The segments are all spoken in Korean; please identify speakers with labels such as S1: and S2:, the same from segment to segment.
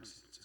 S1: 80장.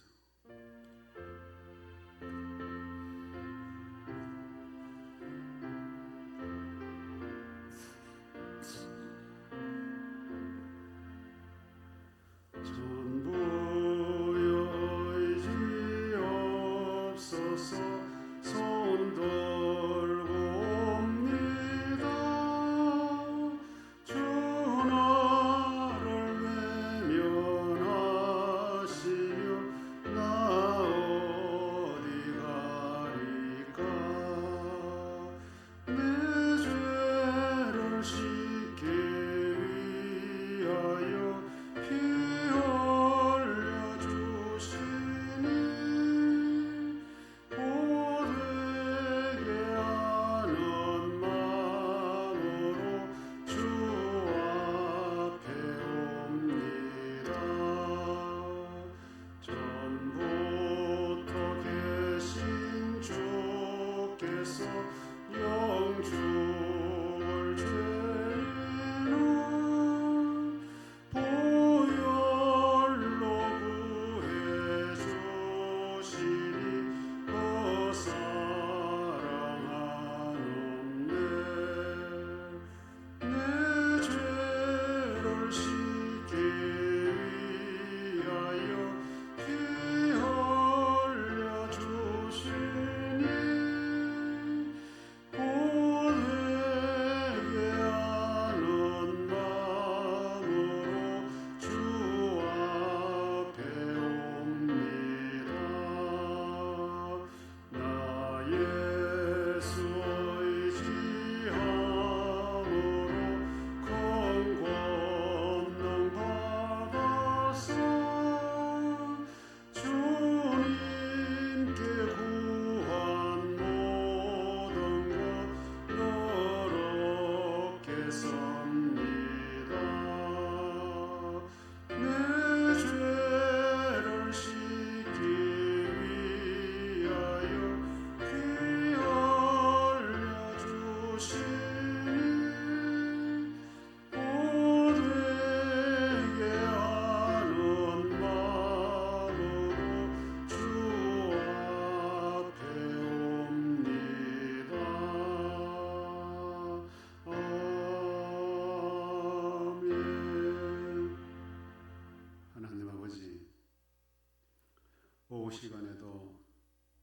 S1: 오후 시간에도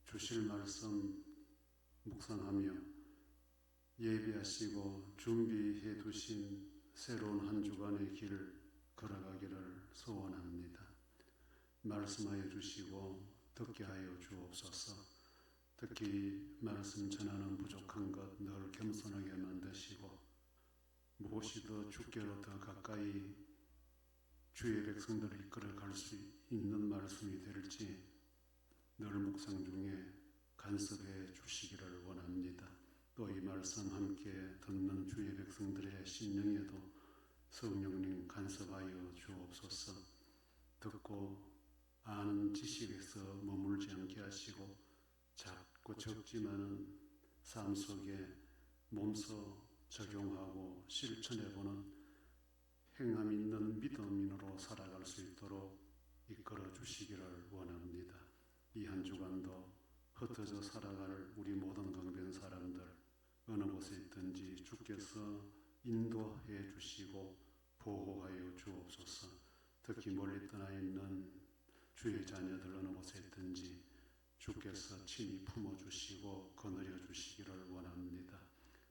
S1: 주실 말씀 묵상하며 예비하시고 준비해 두신 새로운 한 주간의 길을 걸어가기를 소원합니다. 말씀하여 주시고 듣게 하여 주옵소서. 특히 말씀 전하는 부족한 것 늘 겸손하게 만드시고 무엇이더 주께로 더 가까이 주의 백성들을 이끌어갈 수 있는 말씀이 될지 늘 묵상 중에 간섭해 주시기를 원합니다. 또 이 말씀 함께 듣는 주의 백성들의 심령에도 성령님 간섭하여 주옵소서. 듣고 아는 지식에서 머물지 않게 하시고 작고 적지만은 삶 속에 몸소 적용하고 실천해보는 행함 있는 믿음인으로 살아갈 수 있도록 이끌어 주시기를 원합니다. 이 한 주간도 흩어져 살아갈 우리 모든 강변 사람들 어느 곳에 있든지 주께서 인도해 주시고 보호하여 주옵소서. 특히 멀리 떠나 있는 주의 자녀들 어느 곳에 있든지 주께서 친히 품어주시고 거느려 주시기를 원합니다.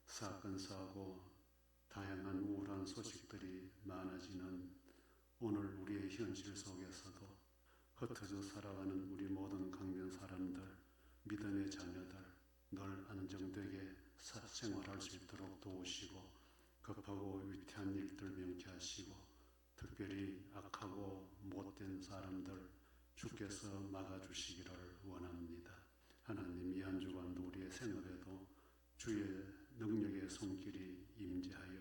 S1: 사건 사고 다양한 우울한 소식들이 많아지는 오늘 우리의 현실 속에서도 흩어져 살아가는 우리 모든 강변 사람들, 믿음의 자녀들 늘 안정되게 생활할 수 있도록 도우시고 급하고 위태한 일들 명쾌하시고 특별히 악하고 못된 사람들 주께서 막아주시기를 원합니다. 하나님, 이 한 주간도 우리의 생업에도 주의 능력의 손길이 임재하여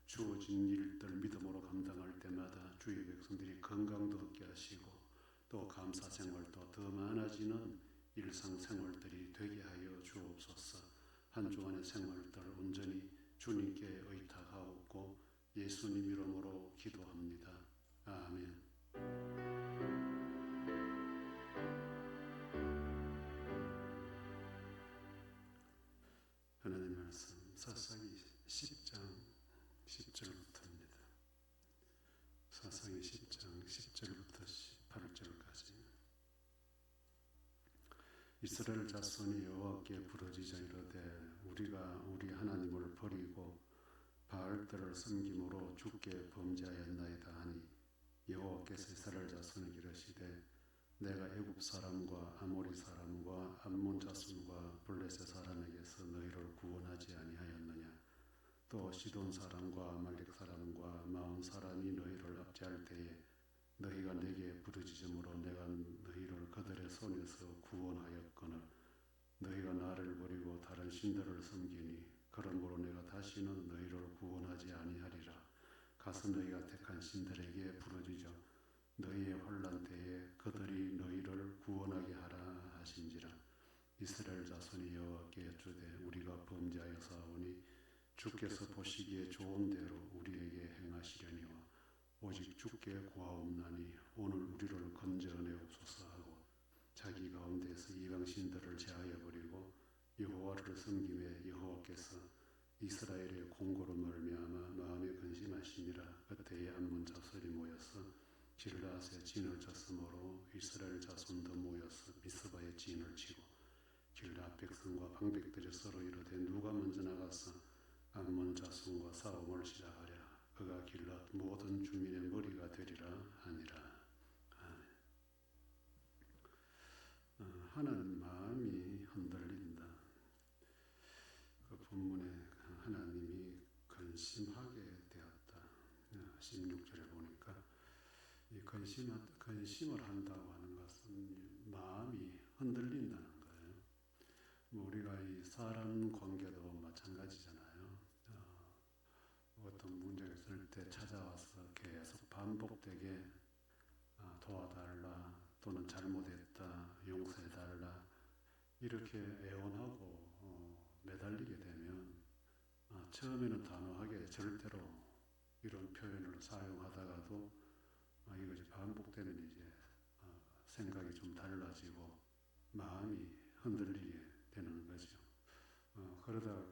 S1: 주어진 일들 믿음으로 감당할 때마다 주의 백성들이 건강도 얻게 하시고 또 감사 생활도 더 많아지는 일상생활들이 되게 하여 주옵소서. 한 주간의 생활들 온전히 주님께 의탁하옵고 예수님 이름으로 기도합니다. 아멘. 사사기 10장 10절부터입니다. 사사기 10장 10절부터 18절까지. 이스라엘 자손이 여호와께 부르짖어 이르되 우리가 우리 하나님을 버리고 바알들을 섬김으로 주께 범죄하였나이다 하니 여호와께서 이스라엘 자손에게 이르시되 내가 애굽 사람과 아모리 사람과 암몬 자손과 블레셋 사람에게서 너희를 구원하지 아니하였느냐. 또 시돈 사람과 아말렉 사람과 마온 사람이 너희를 압제할 때에 너희가 내게 부르짖음으로 내가 너희를 그들의 손에서 구원하였거늘 너희가 나를 버리고 다른 신들을 섬기니 그러므로 내가 다시는 너희를 구원하지 아니하리라. 가서 너희가 택한 신들에게 부르짖어 너희의 환난 때에 그들이 너희를 구원하게 하라 하신지라. 이스라엘 자손이 여호와께 여쭈되 우리가 범죄하여 사오니 주께서 보시기에 좋은 대로 우리에게 행하시려니와 오직 주께 구하옵나니 오늘 우리를 건져내옵소서 하고 자기 가운데서 이방 신들을 제하여 버리고 여호와를 섬김에 여호와께서 이스라엘의 공고로 말미암아 마음에 근심하시니라. 그때에 암몬 자손이 모여서 길르앗에 진을 쳤으므로 이스라엘 자손도 모여서 미스바에 진을 치고 길르앗 백성과 방백들이 서로 이르되 누가 먼저 나가서 암몬 자손과 싸움을 시작하랴. 그가 길르앗 모든 주민의 머리가 되리라 하니라. 하나님 마음이 흔들린다. 그 본문에 하나님이 근심하게 되었다. 16절에 보니까 이 근심을 한다고 하는 것은 마음이 흔들린다는 거예요. 우리가 이 사람 관계도 마찬가지잖아요. 어떤 문제가 있을 때 찾아와서 계속 반복되게 도와달라 또는 잘못했다 용서해달라 이렇게 애원하고 매달리게 되면 처음에는 단호하게 절대로 이런 표현을 사용하다가도 이것이 반복되면 이제 생각이 좀 달라지고 마음이 흔들리게 되는 거죠. 그러다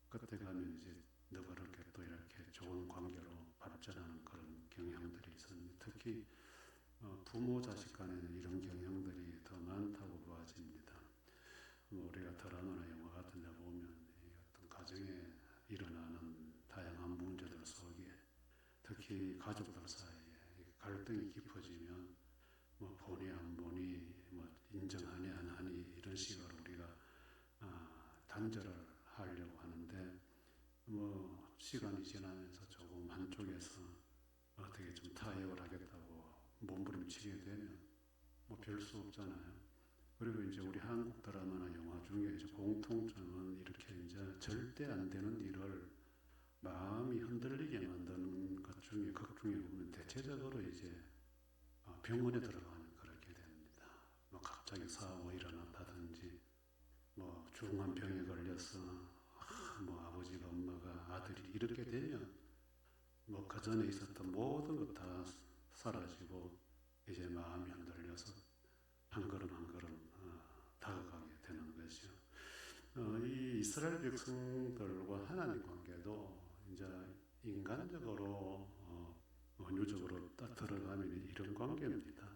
S1: 그때 가면 이제 너그럽게 또 이렇게 좋은 관계로 발전하는 그런 경향들이 있습니다. 특히 부모 자식 간에는 이런 경향들이 더 많다고 보아집니다. 우리가 드라마나 영화 같은 데 보면 어떤 가정에 일어나는 다양한 문제들 속에 특히 가족들 사이에 갈등이 깊어지면 보니 안 보니 인정하니 안 하니 이런 식으로 우리가 단절을 하려고 하는데 시간이 지나면서 조금 한쪽에서 어떻게 좀 타협을 하겠다고 몸부림치게 되면 별 수 없잖아요. 그리고 이제 우리 한국 드라마나 영화 중에 이제 공통점은 이렇게 이제 절대 안 되는 일을 마음이 흔들리게 만드는 것 중에 극 중에 보면 대체적으로 이제 병원에 들어가면 그렇게 됩니다. 갑자기 사고가 일어났다든지 중한 병에 걸려서 아버지가 엄마가 아들이 이렇게 되면 그 전에 있었던 모든 것 다 사라지고 이제 마음이 흔들려서 한 걸음 한 걸음 다가가게 되는 거죠. 이 이스라엘 백성들과 하나님 관계도 이제 인간적으로 은유적으로 딱 들어가면 이런 관계입니다.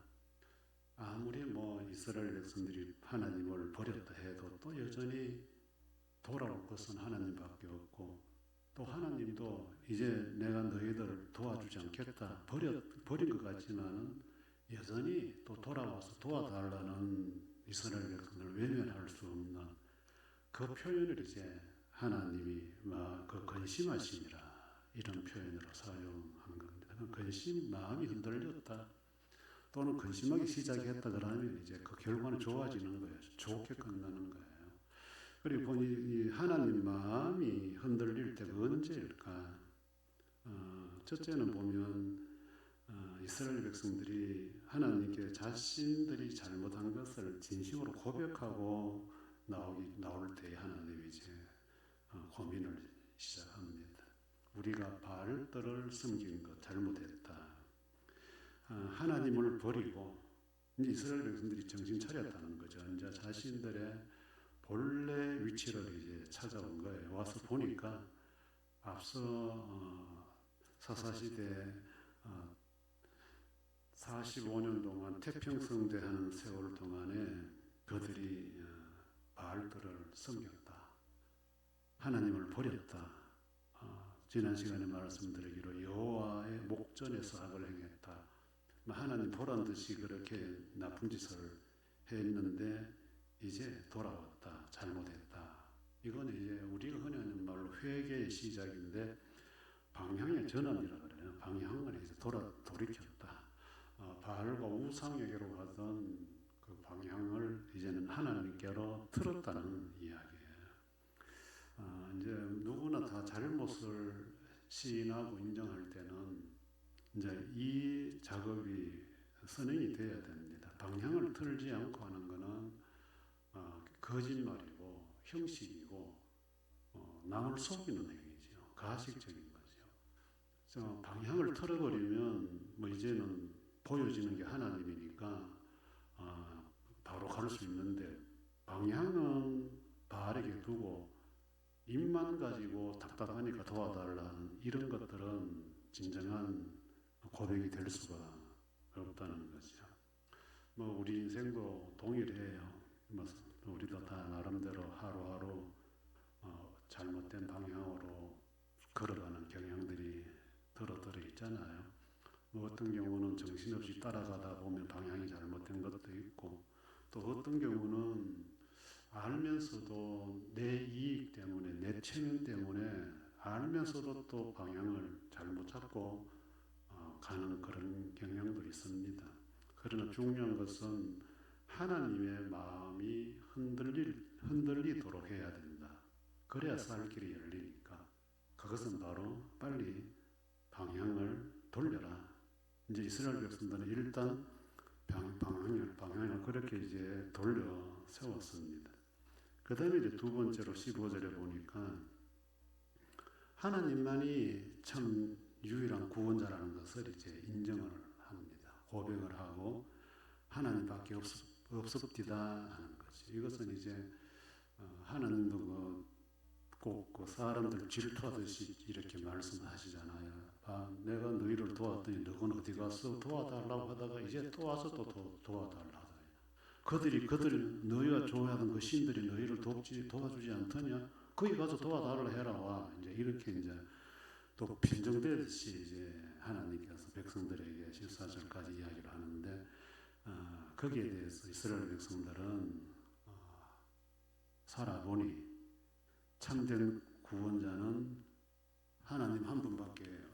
S1: 아무리 이스라엘 백성들이 하나님을 버렸다 해도 또 여전히 돌아올 것은 하나님밖에 없고 또 하나님도 이제 내가 너희들을 도와주지 않겠다 버린 것 같지만은 여전히 또 돌아와서 도와달라는 이스라엘 백성들을 외면할 수 없는 그 표현을 이제 하나님이 그 근심하시니라 이런 표현으로 사용한 겁니다. 근심 마음이 흔들렸다 또는 근심하기 시작했다 그러면 이제 그 결과는 좋아지는 거예요. 좋게 끝나는 거예요. 그리고 보니 하나님 마음이 흔들릴 때가 언제일까? 첫째는 보면 이스라엘 백성들이 하나님께 자신들이 잘못한 것을 진심으로 고백하고 나올 때 하나님이 이제 고민을 시작합니다. 우리가 바알들을 섬긴 것 잘못했다. 하나님을 버리고 이스라엘 백성들이 정신 차렸다는 거죠. 이제 자신들의 본래 위치를 이제 찾아온 거예요. 와서 보니까 앞서 사사시대 45년 동안 태평성대 하는 세월 동안에 그들이 바알들을 섬겼다. 하나님을 버렸다. 지난 시간에 말씀드리기로 여호와의 목전에서 악을 행했다. 하나님 보란 듯이 그렇게 나쁜 짓을 했는데 이제 돌아왔다. 잘못했다. 이건 이제 우리가 흔히 하는 말로 회개의 시작인데 방향의 전환이라 그래요. 방향을 이제 돌이켰다. 바알과 우상에게로 가던 그 방향을 이제는 하나님께로 틀었다는 이야기예요. 이제 누구나 다 잘못을 시인하고 인정할 때는 이제 이 작업이 선행이 되어야 됩니다. 방향을 틀지 않고 하는 것은 거짓말이고 형식이고 남을 속이는 행위죠. 가식적인 거죠. 방향을 틀어버리면 뭐 이제는 보여지는 게 하나님이니까 바로 갈 수 있는데 방향은 바알에게 두고 입만 가지고 답답하니까 도와달라는 이런 것들은 진정한 고백이 될 수가 없다는 거죠. 뭐 우리 인생도 동일해요. 우리도 다 나름대로 하루하루 잘못된 방향으로 걸어가는 경향들이 들어 있잖아요. 뭐 어떤 경우는 정신없이 따라가다 보면 방향이 잘못된 것도 있고, 또 어떤 경우는 알면서도 내 이익 때문에, 내 체면 때문에 알면서도 또 방향을 잘못 잡고 가는 그런 경향도 있습니다. 그러나 중요한 것은 하나님의 마음이 흔들리도록 해야 된다. 그래야 살 길이 열리니까. 그것은 바로 빨리 방향을 돌려라. 이제 이스라엘 백성들은 일단 방향을 그렇게 이제 돌려 세웠습니다. 그 다음에 이제 두 번째로 15절에 보니까 하나님만이 참 유일한 구원자라는 것을 이제 인정을 합니다. 고백을 하고 하나님밖에 없습니다 하는 거지. 이것은 이제 하나님도 꼭 사람들 질투하듯이 이렇게 말씀하시잖아요. 내가 너희를 도왔더니 너는 어디 가서 도와달라고 하다가 이제 또 와서 또 도와달라. 그들이 너희가 좋아하던 그 신들이 너희를 도와주지 않더냐? 거기 가서 도와달라 해라 와. 이제 이렇게 이제 또 빈정대듯이 이제 하나님께서 백성들에게 14절까지 이야기를 하는데 거기에 대해서 이스라엘 백성들은 살아보니 참된 구원자는 하나님 한 분밖에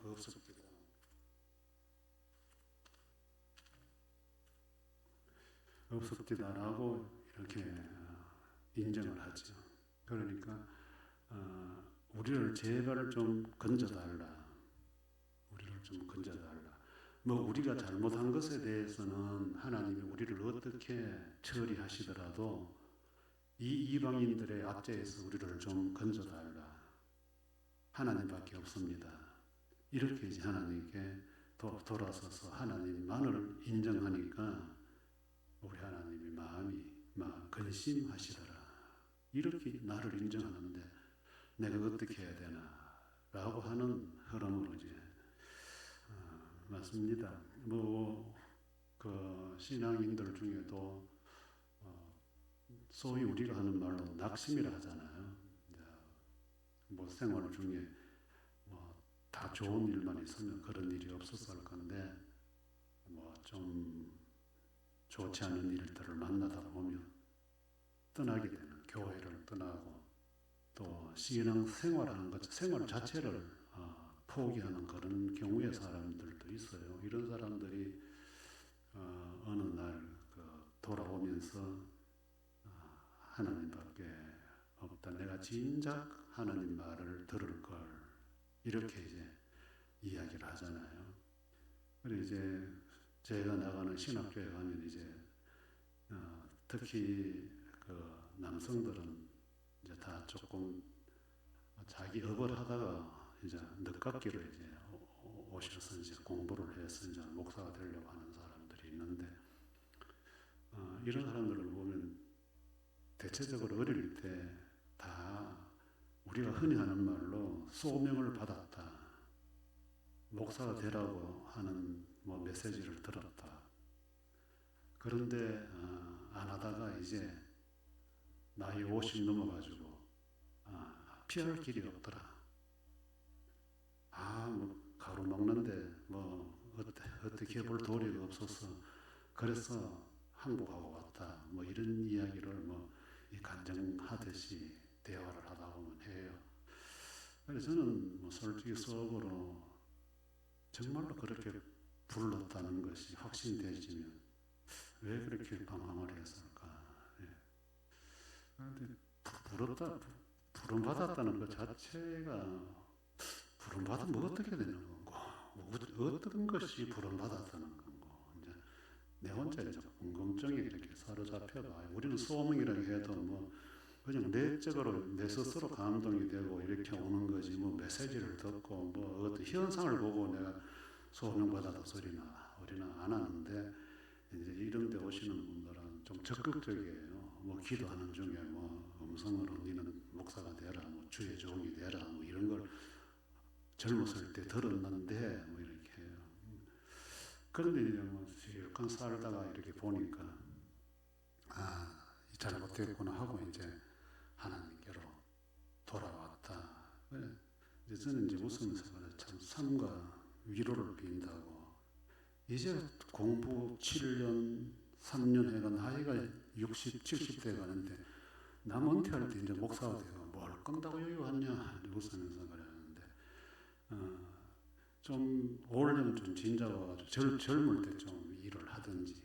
S1: 없었다라고 이렇게 인정을 하죠. 그러니까 우리를 제발 좀 건져달라. 우리를 좀 건져달라. 뭐 우리가 잘못한 것에 대해서는 하나님이 우리를 어떻게 처리하시더라도 이 이방인들의 압제에서 우리를 좀 건져달라. 하나님밖에 없습니다. 이렇게 이제 하나님께 돌아서서 하나님만을 인정하니까 우리 하나님이 마음이 근심하시더라. 이렇게 나를 인정하는데 내가 어떻게 해야 되나 라고 하는 흐름으로 이제 맞습니다. 그 신앙인들 중에도 소위 우리가 하는 말로 낙심이라 하잖아요. 뭐 생활 중에 다 좋은 일만 있으면 그런 일이 없었을 건데 좀 좋지 않은 일들을 만나다 보면 떠나게 되는, 교회를 떠나고 또 신앙 생활하는 것, 생활 자체를 포기하는 그런 경우의 사람들도 있어요. 이런 사람들이 어느 날 돌아오면서 하나님밖에 없다. 내가 진작 하나님 말을 들을 걸. 이렇게 이제 이야기를 하잖아요. 그리고 이제 제가 나가는 신학교에 가면 이제 특히 그 남성들은 이제 다 조금 자기 업을 하다가 이제 늦깎이로 이제 오셔서 이제 공부를 해서 이제 목사가 되려고 하는 사람들이 있는데 이런 사람들을 보면 대체적으로 어릴 때 다 우리가 흔히 하는 말로 소명을 받았다. 목사가 되라고 하는 뭐 메시지를 들었다. 그런데 안 하다가 이제 나이 50 넘어가지고 피할 길이 없더라. 뭐 가로막는데 뭐 어떻게 해볼 도리가 없어서 그래서 항복하고 왔다. 뭐 이런 이야기를 뭐 간증하듯이 대화를 하다 보면 해요. 그래서 저는 뭐 솔직히 속으로 정말로 그렇게 불렀다는 것이 확신되지면 왜 그렇게 방황을 했을까? 그런데 부름받았다는 것 자체가 부름받으면 뭐 어떻게 되는 건고, 어떤 것이 부름받았다는 건고, 이제 내 혼자 이제 궁금증이 이렇게 사로잡혀가. 우리는 소명이라고 해도 뭐 그냥 내적으로 내 스스로 감동이 되고 이렇게 오는 거지, 뭐 메시지를 듣고 뭐 어떤 현상을 보고 내가 소명받았다 소리나 우리는 안 하는데, 이제 이런 데 오시는 분들은 좀 적극적이에요. 뭐 기도하는 중에 뭐 음성으로 니는 목사가 되라, 뭐 주의 종이 되라, 뭐 이런 걸 젊었을 때 들었는데 뭐 이렇게 해요. 그런데 이제 뭐 실컷 살다가 이렇게 보니까 잘못됐구나 하고 이제 하나님께로 돌아왔다. 이제 저는 이제 웃으면서 참 삶과 위로를 빈다고. 이제 공부 7년, 3년 해가 나이가 60, 70대 가는데 남 은퇴할 때 이제 목사가 되고 뭘 끈다고 여기 왔냐 웃으면서 그러는데, 좀 오려면 좀 진작 와가지고 젊을 때 좀 일을 하든지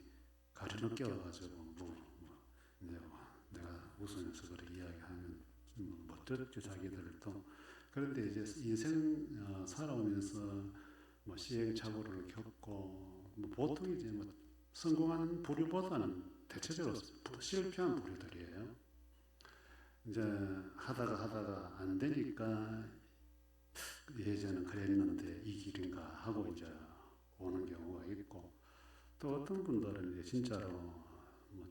S1: 가르쳐 깨워가지고 내가 웃으면서 그렇게 이야기하면 멋졌죠 자기들도. 그런데 이제 인생 살아오면서 뭐 시행착오를 겪고 뭐 보통 이제 뭐 성공한 부류보다는 대체적으로 실패한 부류들이에요. 이제 하다가 안 되니까 예전은 그랬는데 이 길인가 하고 이제 오는 경우가 있고, 또 어떤 분들은 이제 진짜로 뭐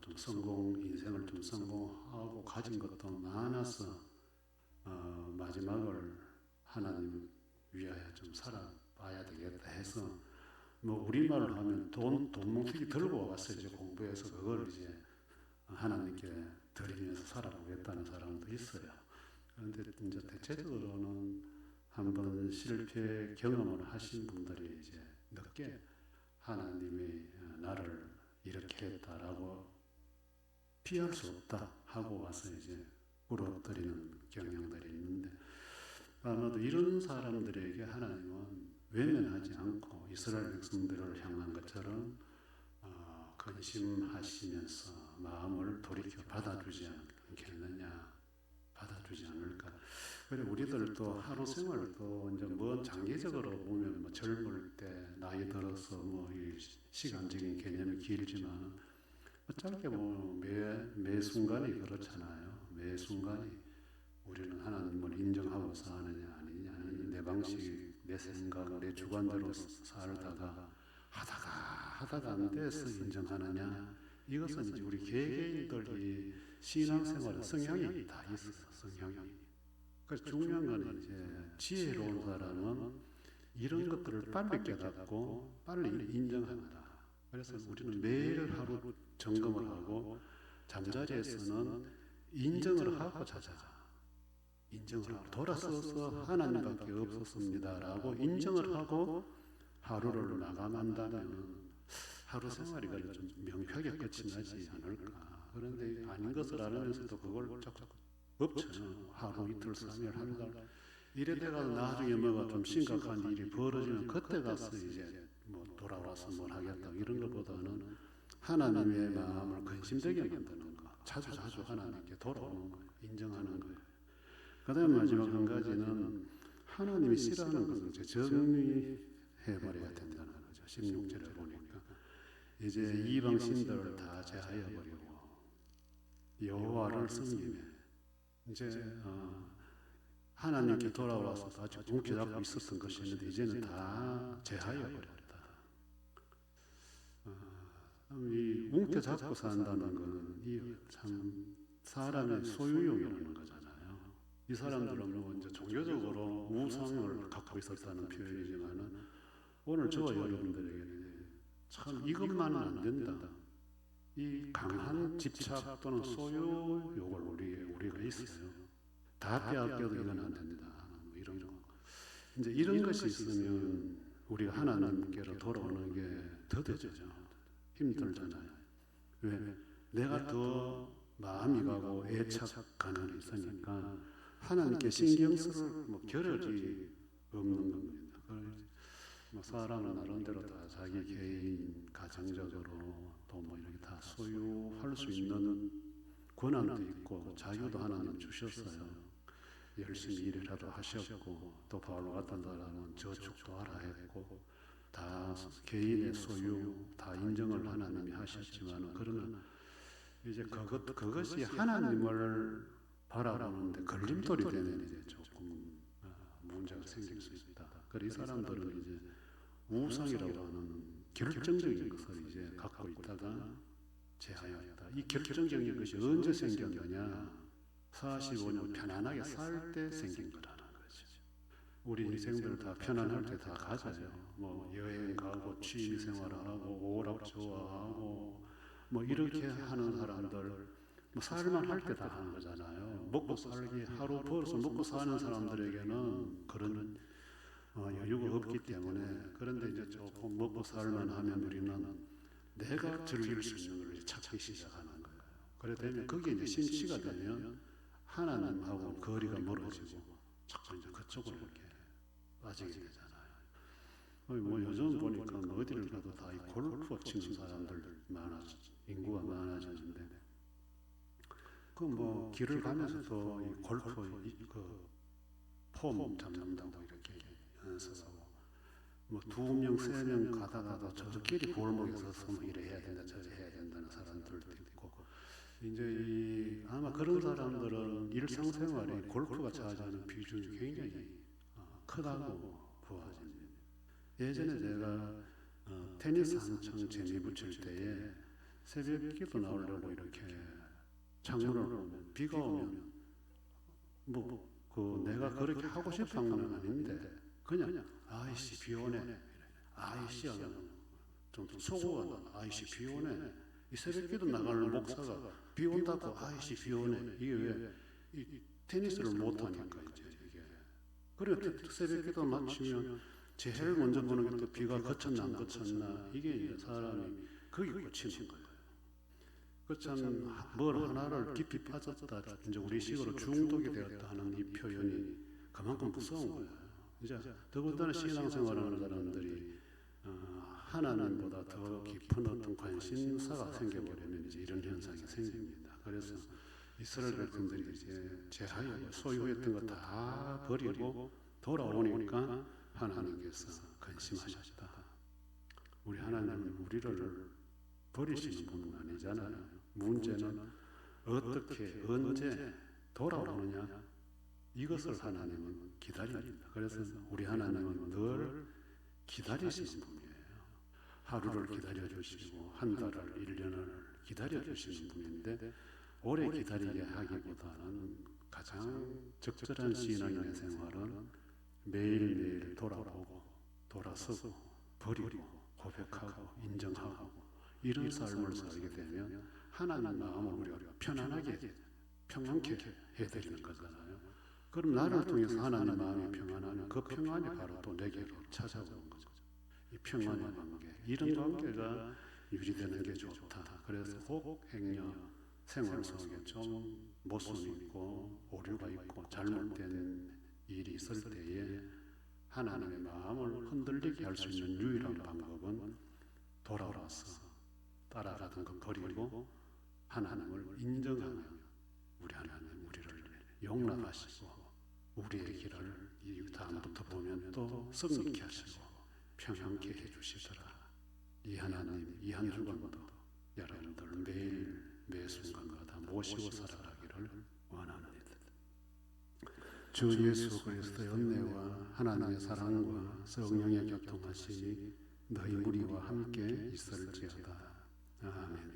S1: 좀 인생을 좀 성공하고 가진 것도 많아서 마지막을 하나님 위하여 좀 살아봐야 되겠다 해서, 뭐 우리말로 하면 돈 뭉툭이 들고 와서 이제 공부해서 그걸 이제 하나님께 드리면서 살아보겠다는 사람도 있어요. 그런데 이제 대체적으로는 한번 실패 경험을 하신 분들이 이제 늦게 하나님이 나를 이렇게 했다라고 피할 수 없다 하고 와서 이제 부러뜨리는 경향들이 있는데, 아마도 이런 사람들에게 하나님은 외면하지 않고 이스라엘 백성들을 향한 것처럼 근심하시면서 마음을 돌이켜 받아주지 않겠느냐, 받아주지 않을까. 그래 우리들도 하루 생활도 이제 뭐 장기적으로 보면 뭐 젊을 때 나이 들어서 뭐 이 시간적인 개념이 길지만 짧게 보면 매 순간이 그렇잖아요. 매 순간이 우리는 하나님을 인정하고 사느냐 아니냐, 내 방식, 내 생각, 내 주관대로 살다가 하다가 안 돼서 인정하느냐. 이것은 이제 우리 개개인들이 신앙생활의 성향이 다 있어요. 성향이. 그래서 중요한 건 이제 지혜로운 사람은 이런 것들을 빨리 깨닫고 빨리 인정한다. 그래서 우리는 매일 하루 점검을 하고 잠자리에서는 인정을 하고 자자. 인정을 하고 돌아서서 하나님밖에 없었습니다라고 인정을 하고 하루를 마감한다면 하루 생활이 좀 명쾌하게 끝이 나지 않을까. 그런데 아닌 것을 알면서도 그걸 자꾸 엎쳐요. 하루 이틀 3일 한 달 이래다가 나중에 뭐가 좀 심각한 일이 벌어지면 그때 가서 이제 뭐 돌아와서 뭘 하겠다 이런 것보다는 하나님의 마음을 근심되게 만드는 거, 자주 하나님께 돌아오는 거, 인정하는 거예요. 그 다음 마지막 한 가지는 하나님이 싫어하는 것을 이제 정리해버려야 된다는 거죠. 16절에 보니까 이제 이방 신들을 다 제하여버리고 여호와를 섬기며 이제 하나님께 돌아와서 아주 움켜잡고 있었던 것이 있는데 이제는 다 제하여버렸다. 이 움켜잡고 산다는 것은 이 참 사람의 소유욕이라는 거잖아요. 이 사람들은 뭐 이제 종교적으로 우상을 갖고 있었다는 표현이지만은 오늘 저와 여러분들에게는 참 이것만은 안 된다. 이 강한 집착 또는 소유욕을 우리가 있어요. 다 빼앗겨도 이건 안 된다. 뭐 이런 거. 이제 이런 것이 있으면 우리가 하나님께로 돌아오는 게 더뎌져죠. 힘들잖아요. 왜? 내가 더 마음이 가고 애착감이 있으니까 하나님께 신경 쓸 뭐 겨를이 없는 겁니다. 뭐 사람은 나름대로 다 자기 개인 가정적으로 또 뭐 이렇게 다 소유할 수 있는 권한도 있고 자유도 하나님 주셨어요. 열심히 일이라도 하셨고 또 바울과 같은 사람은 저축도 하라 했고 다 개인의 소유 다 인정을 하나님이 하셨지만 그러나 이제 그것이 하나님을 바라보는데 걸림돌이 되면 이제 조금 문제가 생길 수 있다. 그래서 이 사람들은 이제 우상이라고 하는 결정적인 것을 이제 갖고 있다가 제하였다. 이 결정적인 것이 언제 생긴 거냐? 45년 편안하게 살 때 생긴 거라는 거죠. 우리 인생들 다 편안할 때 다 가져요. 뭐 여행 가고 취미 생활하고 오락 좋아하고 뭐 이렇게 하는 사람들 뭐 살만 할 때 다 하는 거잖아요. 먹고 살기 하루 벌어서 먹고 사는 사람들에게는 그런 여유가 없기 때문에 그런데 이제 조금 먹고 살만 하면 우리는 내가 즐길 수 있는 걸 찾기 시작하는 거예요. 그래 되면 그게 이제 심취가 되면 하나님하고 거리가 멀어지고 자꾸 이제 그쪽으로 이렇게 빠지게 되잖아요. 뭐 요즘 보니까 어디를 가도 다 이 골프 치는 사람들 인구가 많아지는데 그 뭐 길을 가면서도 이 골프 폼 잡는다고 이렇게 연습하고 뭐 2명, 3명 가다가도 저끼리 골목에 서서 뭐 이래 해야 된다, 저래 해야 된다는 사람들도 있고 이제 아마 그런 사람들은 일상생활에 골프가 차지하는 비중이 굉장히 크다고 보아집니다. 예전에 제가 테니스 한창 재미 붙일 때에 새벽 기도 나오려고 이렇게 창문을 보면 비가 오면 내가 그렇게 하고 싶은 건 아닌데 그냥 아이씨 비 오네 아이씨 좀 속어간다 아이씨 비 오네 이 새벽 기도 나가는 목사가 비 온다고 아이씨 비 오네 이게 왜 이 테니스를 못하니까 이제 이게 그래 새벽 기도 마치면 제일 먼저 보는 게 또 비가 그쳤나 안 그쳤나 이게 이제 사람이 거기 꽂히는 거예요. 그 참 뭘 하나를 깊이 빠졌다 이제 우리 식으로 중독이 되었다 하는 이 표현이 그만큼 무서운 거예요. 이제 더군다나 신앙생활하는 사람들이 하나님보다 더 깊은 어떤 관심사가 생겨버리면 이제 이런 현상이 생깁니다. 그래서 이스라엘 백성들이 이제 제하여 소유했던 거 다 버리고 돌아오니까 하나님께서 근심하셨다. 우리 하나님은 우리를 버리시는 분은 아니잖아요. 문제는 어떻게 언제 돌아오느냐 이것을 하나님은 기다립니다. 그래서 우리 하나님은 늘 기다리시는 분이에요. 하루를 기다려주시고 한 달을 1년을 기다려주시는 분인데 오래 기다리게 하기보다는 가장 적절한 신앙인의 생활은 매일매일 돌아보고 돌아서고 버리고 고백하고 인정하고 이런 삶을 살게 되면 하나님 마음을 우리가 편안하게 평안케 해드리는 거잖아요. 그럼 나를 통해서 하나님 마음이 평안하면 그 평안이 바로 또 내게로 찾아오는 거죠. 이 평안의 관계 이런 관계가 유지되는 게 좋다. 그래서 혹 행여 생활 속에 좀 모순이 있고 오류가 있고 잘못된 일이 있을 때에 하나님의 마음을 흔들리게 할 수 있는 유일한 방법은 돌아와서 따라가던 것 버리고 하나님을 인정하며 우리 하나님 우리를 용납하시고 우리의 길을 이 다음부터 보면 또 승리케 하시고 평안케 해주시더라. 이 하나님 이 한 주간도 여러분들 매일 매 순간마다 모시고 살아가기를 원합니다. 주 예수 그리스도의 은혜와 하나님의 사랑과 성령의 교통하심이 너희 무리와 함께 있을지어다. 아멘.